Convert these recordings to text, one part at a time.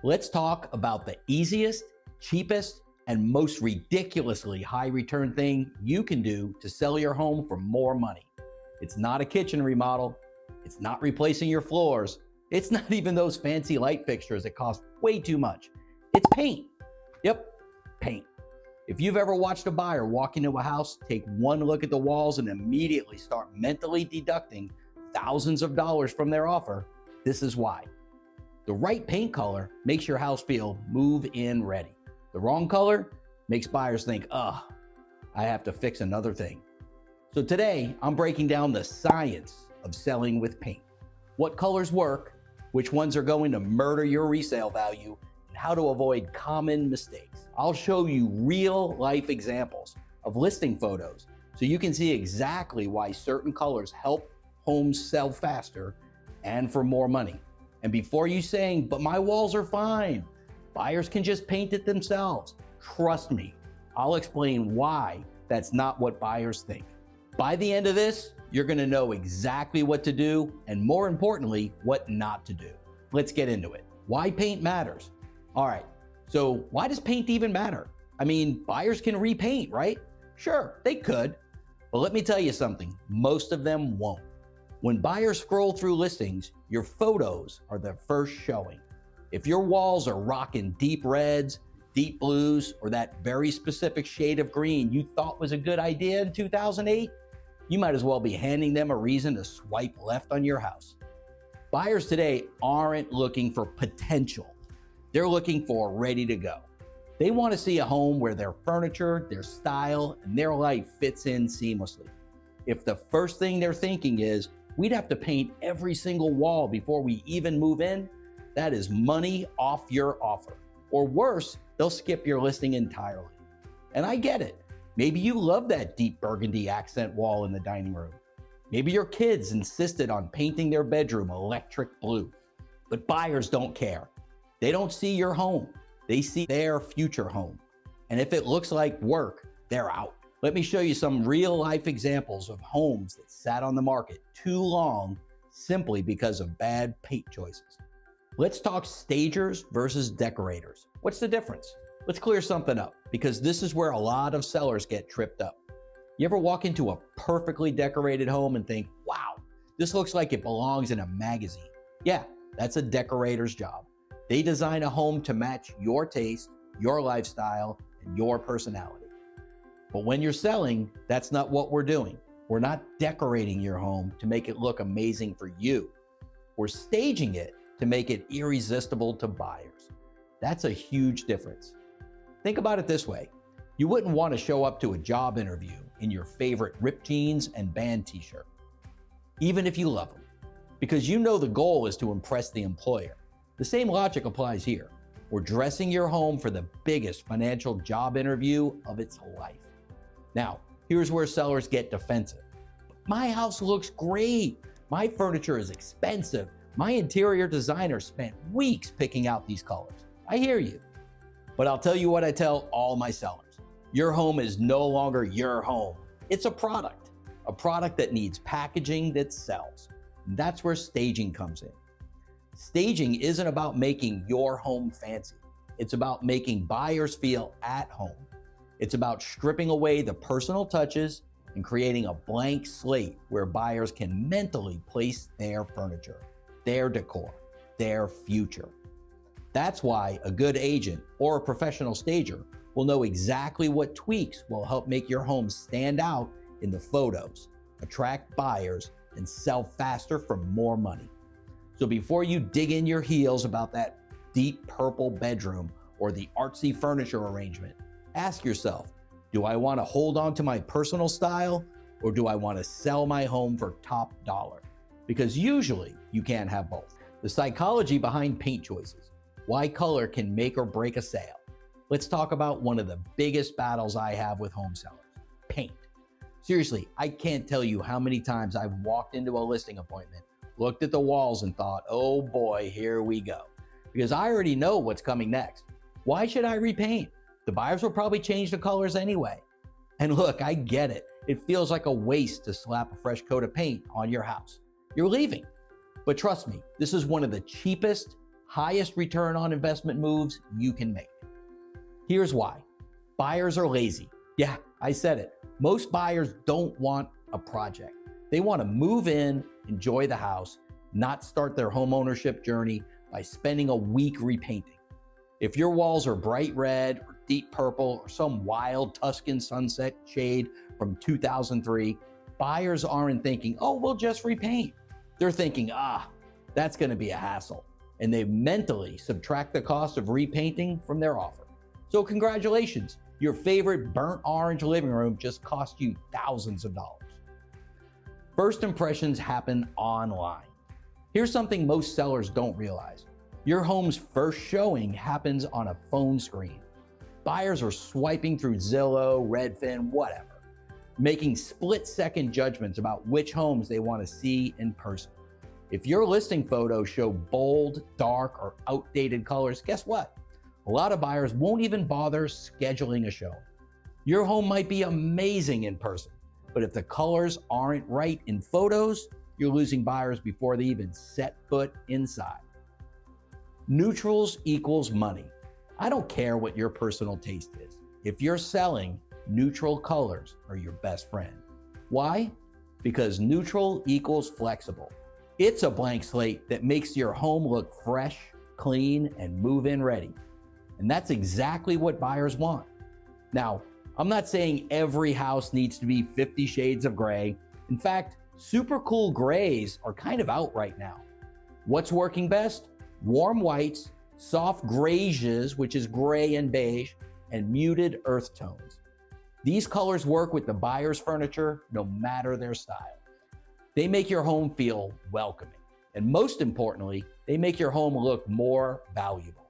Let's talk about the easiest, cheapest, and most ridiculously high return thing you can do to sell your home for more money. It's not a kitchen remodel. It's not replacing your floors. It's not even those fancy light fixtures that cost way too much. It's paint. Yep, paint. If you've ever watched a buyer walk into a house, take one look at the walls, and immediately start mentally deducting thousands of dollars from their offer, this is why. The right paint color makes your house feel move-in ready. The wrong color makes buyers think, I have to fix another thing. So today, I'm breaking down the science of selling with paint. What colors work, which ones are going to murder your resale value, and how to avoid common mistakes. I'll show you real-life examples of listing photos so you can see exactly why certain colors help homes sell faster and for more money. And before you saying, but my walls are fine, buyers can just paint it themselves. Trust me, I'll explain why that's not what buyers think. By the end of this, you're gonna know exactly what to do and more importantly, what not to do. Let's get into it. Why paint matters. All right, so why does paint even matter? I mean, buyers can repaint, right? Sure, they could, but let me tell you something, most of them won't. When buyers scroll through listings, your photos are the first showing. If your walls are rocking deep reds, deep blues, or that very specific shade of green you thought was a good idea in 2008, you might as well be handing them a reason to swipe left on your house. Buyers today aren't looking for potential. They're looking for ready to go. They want to see a home where their furniture, their style, and their life fits in seamlessly. If the first thing they're thinking is, we'd have to paint every single wall before we even move in, that is money off your offer. Or worse, they'll skip your listing entirely. And I get it. Maybe you love that deep burgundy accent wall in the dining room. Maybe your kids insisted on painting their bedroom electric blue. But buyers don't care. They don't see your home. They see their future home. And if it looks like work, they're out. Let me show you some real life examples of homes that sat on the market too long simply because of bad paint choices. Let's talk stagers versus decorators. What's the difference? Let's clear something up because this is where a lot of sellers get tripped up. You ever walk into a perfectly decorated home and think, wow, this looks like it belongs in a magazine? Yeah, that's a decorator's job. They design a home to match your taste, your lifestyle, and your personality. But when you're selling, that's not what we're doing. We're not decorating your home to make it look amazing for you. We're staging it to make it irresistible to buyers. That's a huge difference. Think about it this way. You wouldn't want to show up to a job interview in your favorite ripped jeans and band t-shirt, even if you love them, because you know the goal is to impress the employer. The same logic applies here. We're dressing your home for the biggest financial job interview of its life. Now, here's where sellers get defensive. My house looks great. My furniture is expensive. My interior designer spent weeks picking out these colors. I hear you. But I'll tell you what I tell all my sellers. Your home is no longer your home. It's a product that needs packaging that sells. That's where staging comes in. Staging isn't about making your home fancy. It's about making buyers feel at home. It's about stripping away the personal touches and creating a blank slate where buyers can mentally place their furniture, their decor, their future. That's why a good agent or a professional stager will know exactly what tweaks will help make your home stand out in the photos, attract buyers, and sell faster for more money. So before you dig in your heels about that deep purple bedroom or the artsy furniture arrangement, ask yourself, do I want to hold on to my personal style or do I want to sell my home for top dollar? Because usually you can't have both. The psychology behind paint choices, why color can make or break a sale. Let's talk about one of the biggest battles I have with home sellers, paint. Seriously, I can't tell you how many times I've walked into a listing appointment, looked at the walls and thought, oh boy, here we go. Because I already know what's coming next. Why should I repaint? The buyers will probably change the colors anyway. And look, I get it. It feels like a waste to slap a fresh coat of paint on your house. You're leaving. But trust me, this is one of the cheapest, highest return on investment moves you can make. Here's why. Buyers are lazy. Yeah, I said it. Most buyers don't want a project. They want to move in, enjoy the house, not start their home ownership journey by spending a week repainting. If your walls are bright red or deep purple or some wild Tuscan sunset shade from 2003, buyers aren't thinking, oh, we'll just repaint. They're thinking, that's going to be a hassle. And they mentally subtract the cost of repainting from their offer. So congratulations, your favorite burnt orange living room just cost you thousands of dollars. First impressions happen online. Here's something most sellers don't realize. Your home's first showing happens on a phone screen. Buyers are swiping through Zillow, Redfin, whatever, making split-second judgments about which homes they want to see in person. If your listing photos show bold, dark, or outdated colors, guess what? A lot of buyers won't even bother scheduling a showing. Your home might be amazing in person, but if the colors aren't right in photos, you're losing buyers before they even set foot inside. Neutrals equals money. I don't care what your personal taste is. If you're selling, neutral colors are your best friend. Why? Because neutral equals flexible. It's a blank slate that makes your home look fresh, clean, and move-in ready. And that's exactly what buyers want. Now, I'm not saying every house needs to be 50 shades of gray. In fact, super cool grays are kind of out right now. What's working best? Warm whites, soft grays, which is gray and beige, and muted earth tones. These colors work with the buyer's furniture no matter their style. They make your home feel welcoming. And most importantly, they make your home look more valuable.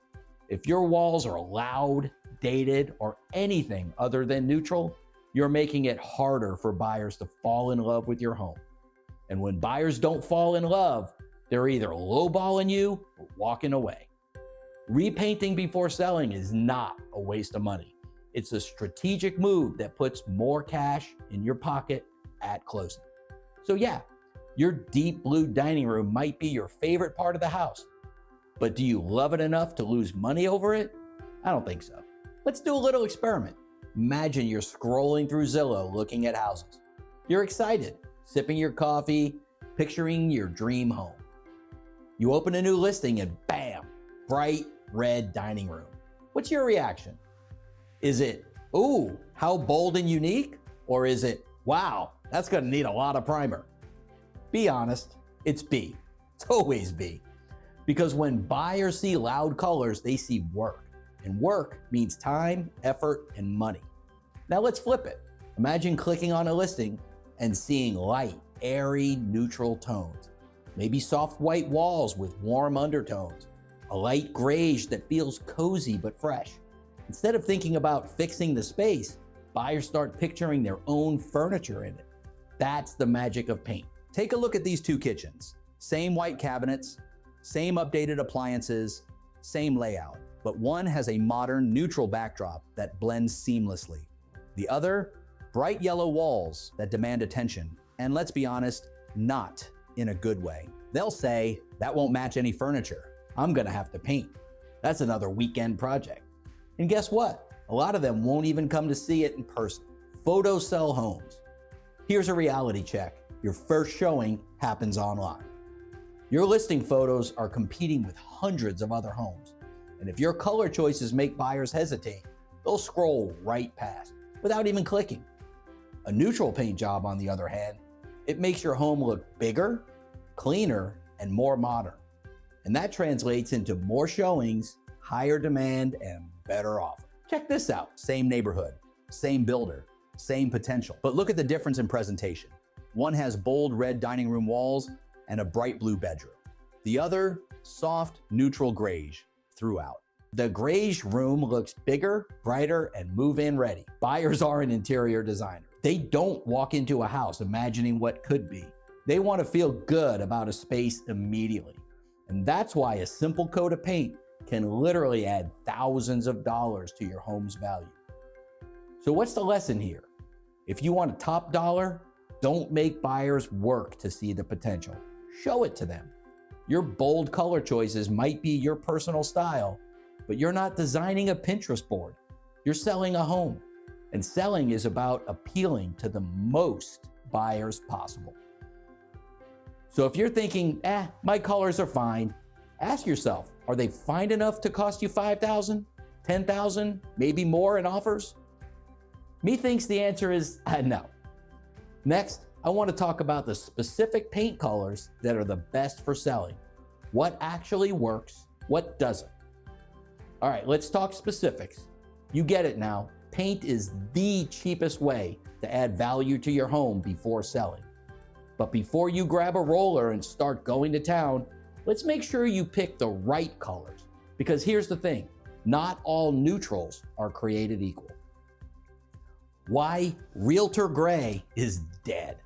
If your walls are loud, dated, or anything other than neutral, you're making it harder for buyers to fall in love with your home. And when buyers don't fall in love, they're either lowballing you or walking away. Repainting before selling is not a waste of money. It's a strategic move that puts more cash in your pocket at closing. So yeah, your deep blue dining room might be your favorite part of the house, but do you love it enough to lose money over it? I don't think so. Let's do a little experiment. Imagine you're scrolling through Zillow looking at houses. You're excited, sipping your coffee, picturing your dream home. You open a new listing and bam, bright red dining room. What's your reaction? Is it, ooh, how bold and unique? Or is it, wow, that's gonna need a lot of primer? Be honest, it's B. It's always B. Because when buyers see loud colors, they see work. And work means time, effort, and money. Now let's flip it. Imagine clicking on a listing and seeing light, airy, neutral tones. Maybe soft white walls with warm undertones. A light grayish that feels cozy but fresh. Instead of thinking about fixing the space, buyers start picturing their own furniture in it. That's the magic of paint. Take a look at these two kitchens. Same white cabinets, same updated appliances, same layout. But one has a modern neutral backdrop that blends seamlessly. The other, bright yellow walls that demand attention. And let's be honest, not in a good way. They'll say, that won't match any furniture. I'm gonna have to paint. That's another weekend project. And guess what? A lot of them won't even come to see it in person. Photos sell homes. Here's a reality check. Your first showing happens online. Your listing photos are competing with hundreds of other homes. And if your color choices make buyers hesitate, they'll scroll right past without even clicking. A neutral paint job, on the other hand, it makes your home look bigger, cleaner, and more modern. And that translates into more showings, higher demand, and better offer. Check this out. Same neighborhood, same builder, same potential. But look at the difference in presentation. One has bold red dining room walls and a bright blue bedroom. The other, soft, neutral grayish throughout. The grayish room looks bigger, brighter, and move-in ready. Buyers aren't interior designers. They don't walk into a house imagining what could be. They want to feel good about a space immediately. And that's why a simple coat of paint can literally add thousands of dollars to your home's value. So what's the lesson here? If you want a top dollar, don't make buyers work to see the potential. Show it to them. Your bold color choices might be your personal style, but you're not designing a Pinterest board. You're selling a home. And selling is about appealing to the most buyers possible. So if you're thinking, my colors are fine, ask yourself, are they fine enough to cost you $5,000, $10,000, maybe more in offers? Me thinks the answer is no. Next, I want to talk about the specific paint colors that are the best for selling. What actually works, what doesn't. All right, let's talk specifics. You get it now. Paint is the cheapest way to add value to your home before selling. But before you grab a roller and start going to town, let's make sure you pick the right colors. Because here's the thing, not all neutrals are created equal. Why Realtor gray is dead.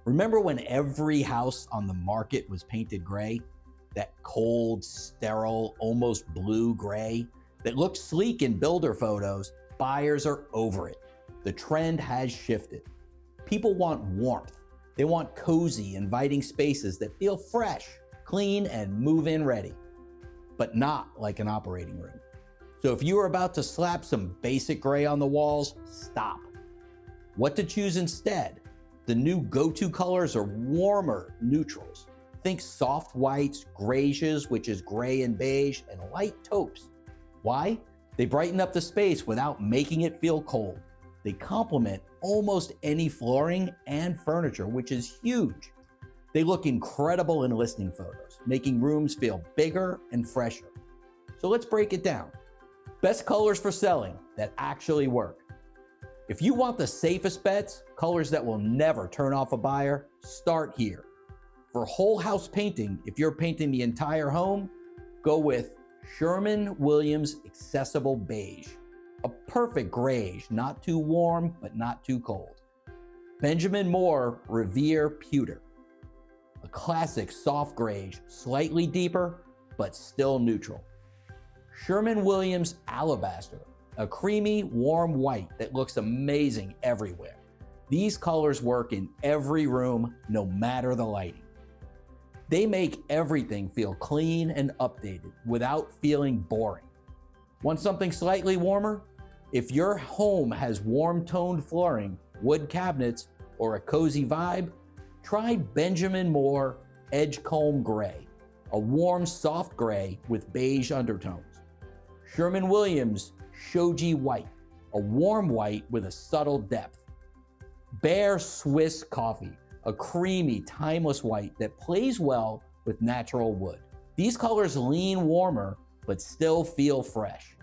Remember when every house on the market was painted gray? That cold, sterile, almost blue gray that looks sleek in builder photos. Buyers are over it. The trend has shifted. People want warmth. They want cozy, inviting spaces that feel fresh, clean, and move-in ready, but not like an operating room. So if you are about to slap some basic gray on the walls, stop. What to choose instead? The new go-to colors are warmer neutrals. Think soft whites, grays, which is gray and beige, and light taupes. Why? They brighten up the space without making it feel cold. They complement almost any flooring and furniture, which is huge. They look incredible in listing photos, making rooms feel bigger and fresher. So let's break it down. Best colors for selling that actually work. If you want the safest bets, colors that will never turn off a buyer, start here. For whole house painting, if you're painting the entire home, go with Sherwin-Williams Accessible Beige. A perfect grayish, not too warm, but not too cold. Benjamin Moore Revere Pewter. A classic soft grayish, slightly deeper, but still neutral. Sherwin-Williams Alabaster. A creamy, warm white that looks amazing everywhere. These colors work in every room, no matter the lighting. They make everything feel clean and updated without feeling boring. Want something slightly warmer? If your home has warm-toned flooring, wood cabinets, or a cozy vibe, try Benjamin Moore Edgecomb Gray, a warm, soft gray with beige undertones. Sherwin-Williams Shoji White, a warm white with a subtle depth. Bear Swiss Coffee, a creamy, timeless white that plays well with natural wood. These colors lean warmer, but still feel fresh.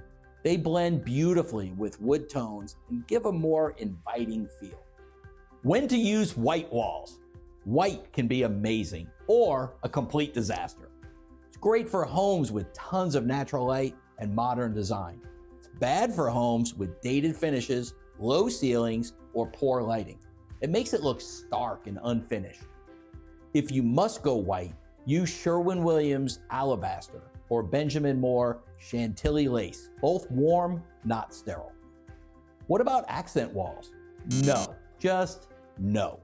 They blend beautifully with wood tones and give a more inviting feel. When to use white walls. White can be amazing or a complete disaster. It's great for homes with tons of natural light and modern design. It's bad for homes with dated finishes, low ceilings, or poor lighting. It makes it look stark and unfinished. If you must go white, use Sherwin-Williams Alabaster or Benjamin Moore Chantilly Lace, both warm, not sterile. What about accent walls? No, just no.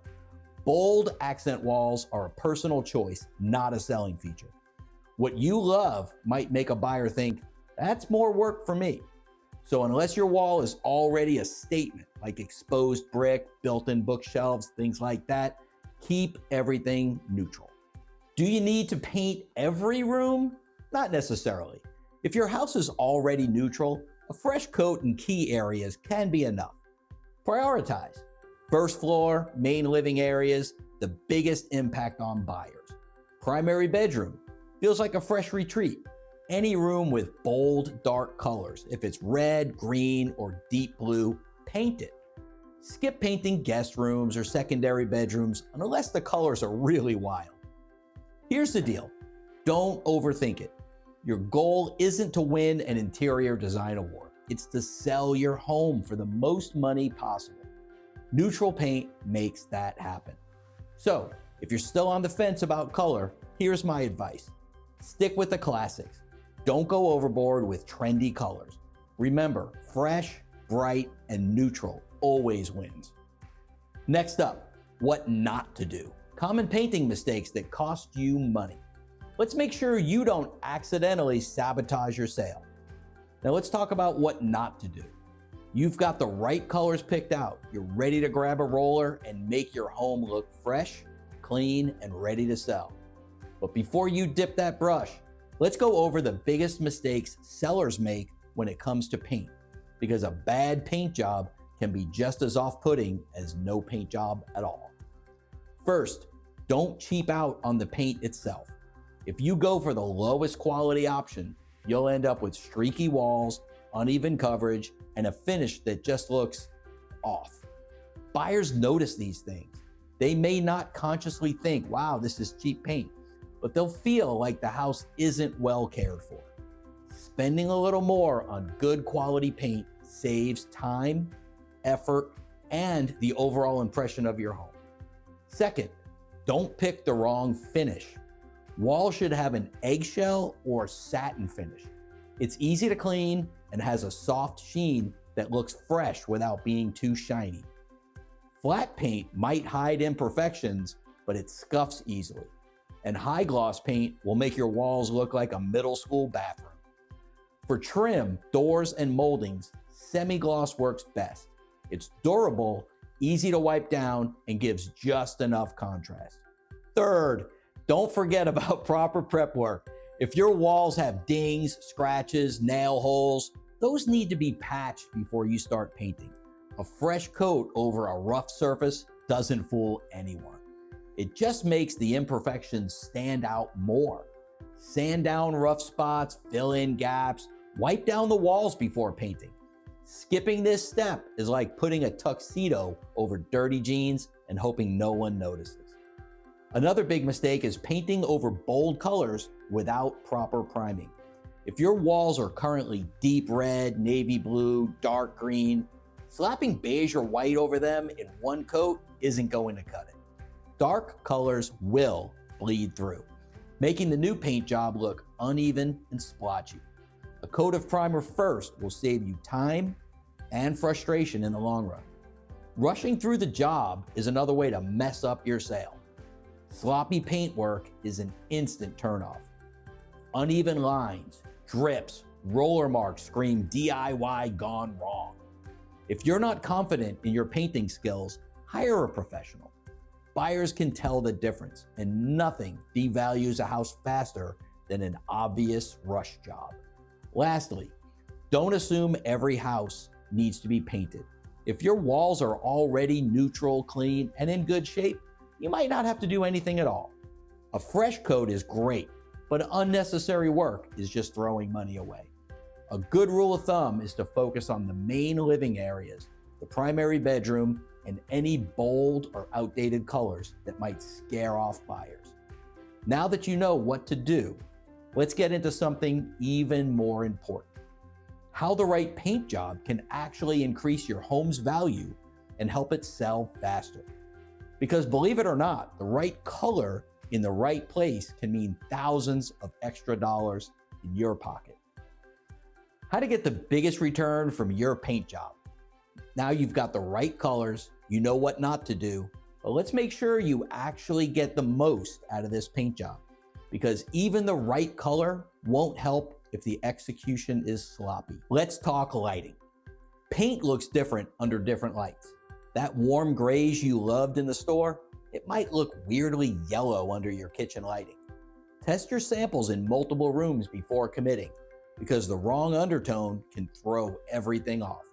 Bold accent walls are a personal choice, not a selling feature. What you love might make a buyer think, that's more work for me. So unless your wall is already a statement, like exposed brick, built-in bookshelves, things like that, keep everything neutral. Do you need to paint every room? Not necessarily. If your house is already neutral, a fresh coat in key areas can be enough. Prioritize. First floor, main living areas, the biggest impact on buyers. Primary bedroom, feels like a fresh retreat. Any room with bold, dark colors. If it's red, green, or deep blue, paint it. Skip painting guest rooms or secondary bedrooms unless the colors are really wild. Here's the deal. Don't overthink it. Your goal isn't to win an interior design award. It's to sell your home for the most money possible. Neutral paint makes that happen. So, if you're still on the fence about color, here's my advice. Stick with the classics. Don't go overboard with trendy colors. Remember, fresh, bright, and neutral always wins. Next up, what not to do. Common painting mistakes that cost you money. let's make sure you don't accidentally sabotage your sale. Now let's talk about what not to do. You've got the right colors picked out. You're ready to grab a roller and make your home look fresh, clean, and ready to sell. But before you dip that brush, let's go over the biggest mistakes sellers make when it comes to paint, because a bad paint job can be just as off-putting as no paint job at all. First, don't cheap out on the paint itself. If you go for the lowest quality option, you'll end up with streaky walls, uneven coverage, and a finish that just looks off. Buyers notice these things. They may not consciously think, wow, this is cheap paint, but they'll feel like the house isn't well cared for. Spending a little more on good quality paint saves time, effort, and the overall impression of your home. Second, don't pick the wrong finish. Walls should have an eggshell or satin finish. It's easy to clean and has a soft sheen that looks fresh without being too shiny. Flat paint might hide imperfections, but it scuffs easily. And high gloss paint will make your walls look like a middle school bathroom. For trim, doors, and moldings, semi-gloss works best. It's durable, easy to wipe down, and gives just enough contrast. Third, don't forget about proper prep work. If your walls have dings, scratches, nail holes, those need to be patched before you start painting. A fresh coat over a rough surface doesn't fool anyone. It just makes the imperfections stand out more. Sand down rough spots, fill in gaps, wipe down the walls before painting. Skipping this step is like putting a tuxedo over dirty jeans and hoping no one notices. Another big mistake is painting over bold colors without proper priming. If your walls are currently deep red, navy blue, dark green, slapping beige or white over them in one coat isn't going to cut it. Dark colors will bleed through, making the new paint job look uneven and splotchy. A coat of primer first will save you time and frustration in the long run. Rushing through the job is another way to mess up your sale. Sloppy paint work is an instant turnoff. Uneven lines, drips, roller marks scream DIY gone wrong. If you're not confident in your painting skills, hire a professional. Buyers can tell the difference, and nothing devalues a house faster than an obvious rush job. Lastly, don't assume every house needs to be painted. If your walls are already neutral, clean, and in good shape, you might not have to do anything at all. A fresh coat is great, but unnecessary work is just throwing money away. A good rule of thumb is to focus on the main living areas, the primary bedroom, and any bold or outdated colors that might scare off buyers. Now that you know what to do, let's get into something even more important. How the right paint job can actually increase your home's value and help it sell faster. Because believe it or not, the right color in the right place can mean thousands of extra dollars in your pocket. How to get the biggest return from your paint job. Now you've got the right colors, you know what not to do, but let's make sure you actually get the most out of this paint job, because even the right color won't help if the execution is sloppy. Let's talk lighting. Paint looks different under different lights. That warm grays you loved in the store, it might look weirdly yellow under your kitchen lighting. Test your samples in multiple rooms before committing, because the wrong undertone can throw everything off.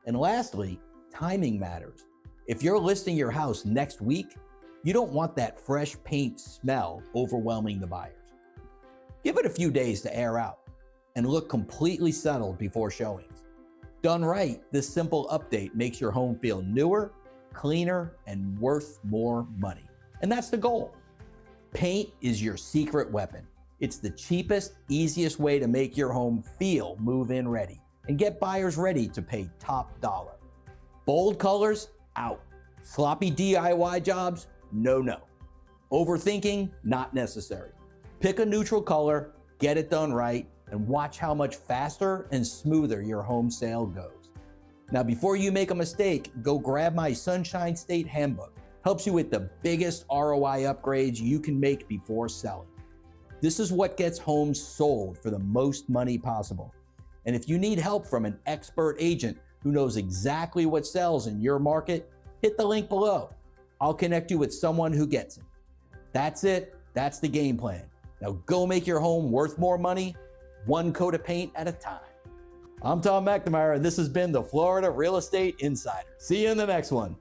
And lastly, timing matters. If you're listing your house next week, you don't want that fresh paint smell overwhelming the buyers. Give it a few days to air out and look completely settled before showings. Done right, this simple update makes your home feel newer, cleaner, and worth more money. And that's the goal. Paint is your secret weapon. It's the cheapest, easiest way to make your home feel move-in ready and get buyers ready to pay top dollar. Bold colors, out. Sloppy DIY jobs, no. Overthinking, not necessary. Pick a neutral color, get it done right, and watch how much faster and smoother your home sale goes. Now, before you make a mistake, go grab my Sunshine State Handbook. Helps you with the biggest ROI upgrades you can make before selling. This is what gets homes sold for the most money possible. And if you need help from an expert agent who knows exactly what sells in your market, hit the link below. I'll connect you with someone who gets it. That's it. That's the game plan. Now go make your home worth more money, one coat of paint at a time. I'm Tom McNamara, and this has been the Florida Real Estate Insider. See you in the next one.